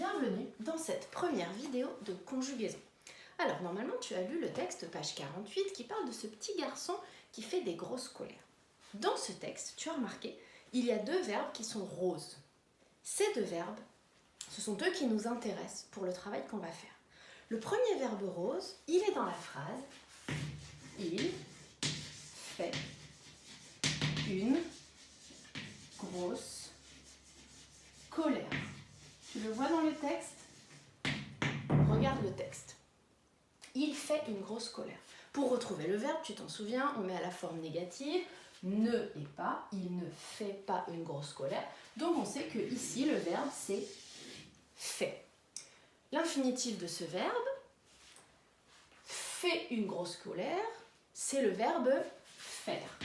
Bienvenue dans cette première vidéo de conjugaison. Alors normalement tu as lu le texte page 48 qui parle de ce petit garçon qui fait des grosses colères. Dans ce texte, tu as remarqué, il y a deux verbes qui sont roses. Ces deux verbes, ce sont eux qui nous intéressent pour le travail qu'on va faire. Le premier verbe rose, il est dans la phrase « Il fait une grosse colère ». Tu le vois dans le texte? Regarde le texte. Il fait une grosse colère. Pour retrouver le verbe, tu t'en souviens, on met à la forme négative, ne et pas, il ne fait pas une grosse colère. Donc on sait que ici le verbe c'est fait. L'infinitif de ce verbe, fait une grosse colère, c'est le verbe faire.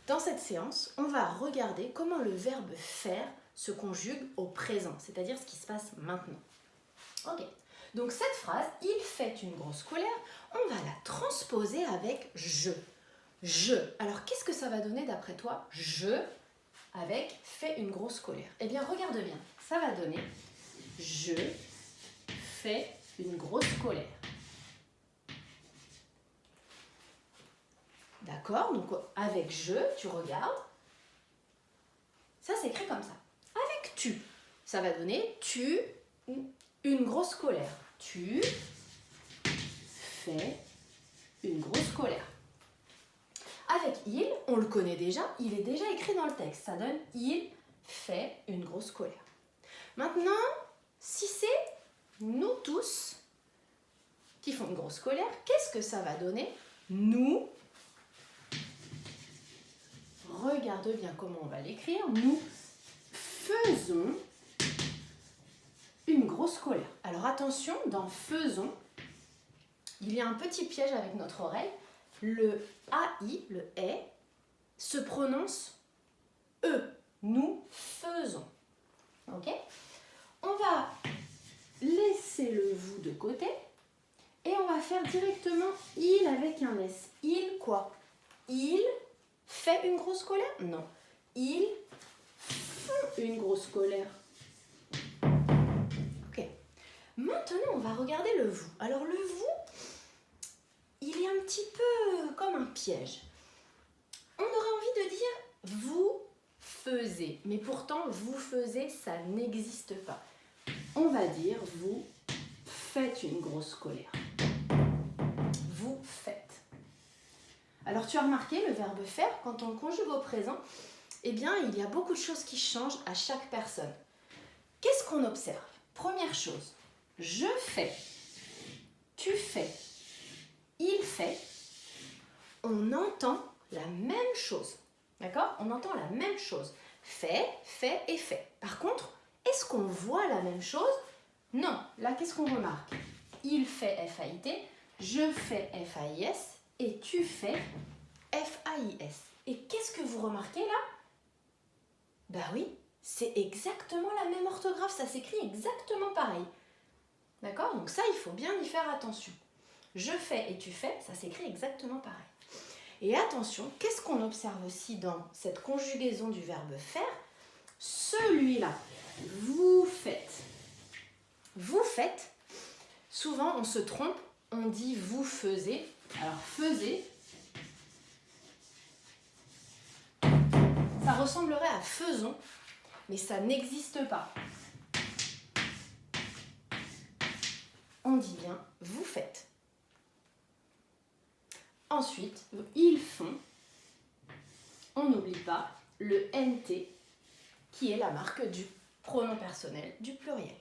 Dans cette séance, on va regarder comment le verbe faire se conjugue au présent, c'est-à-dire ce qui se passe maintenant. Ok. Donc cette phrase, il fait une grosse colère, on va la transposer avec je. Je. Alors qu'est-ce que ça va donner d'après toi? Je avec fait une grosse colère. Eh bien regarde bien, ça va donner je fais une grosse colère. D'accord? Donc avec je, tu regardes, ça s'écrit comme ça. Avec tu, ça va donner tu une grosse colère. Tu fais une grosse colère. Avec il, on le connaît déjà, il est déjà écrit dans le texte. Ça donne il fait une grosse colère. Maintenant, si c'est nous tous qui font une grosse colère, qu'est-ce que ça va donner? Nous, regarde bien comment on va l'écrire, nous faisons une grosse colère. Alors attention, dans faisons, il y a un petit piège avec notre oreille. Le AI, le est, se prononce E. Nous faisons. Ok? On va laisser le vous de côté et on va faire directement il avec un S. Il quoi? Il fait une grosse colère? Non. Il font une grosse colère. Ok. Maintenant, on va regarder le vous. Alors le vous, il est un petit peu comme un piège. On aurait envie de dire vous faisiez, mais pourtant vous faisiez, ça n'existe pas. On va dire vous faites une grosse colère. Vous faites. Alors tu as remarqué le verbe faire, quand on le conjugue au présent, eh bien il y a beaucoup de choses qui changent à chaque personne. Qu'est-ce qu'on observe? Première chose, je fais, tu fais, il fait, on entend la même chose. D'accord? On entend la même chose. Fait et fait. Par contre, est-ce qu'on voit la même chose? Non. Là, qu'est-ce qu'on remarque? Il fait F-A-I-T, je fais F-A-I-S et tu fais F-A-I-S. Et qu'est-ce que vous remarquez là? Ben oui, c'est exactement la même orthographe, ça s'écrit exactement pareil. D'accord? Donc ça, il faut bien y faire attention. Je fais et tu fais, ça s'écrit exactement pareil. Et attention, qu'est-ce qu'on observe aussi dans cette conjugaison du verbe faire? Celui-là, vous faites. Vous faites, souvent on se trompe, on dit vous faisiez. Alors faisez, ça ressemblerait à faisons, mais ça n'existe pas. On dit bien vous faites. Ensuite, ils font, on n'oublie pas le NT qui est la marque du pronom personnel du pluriel.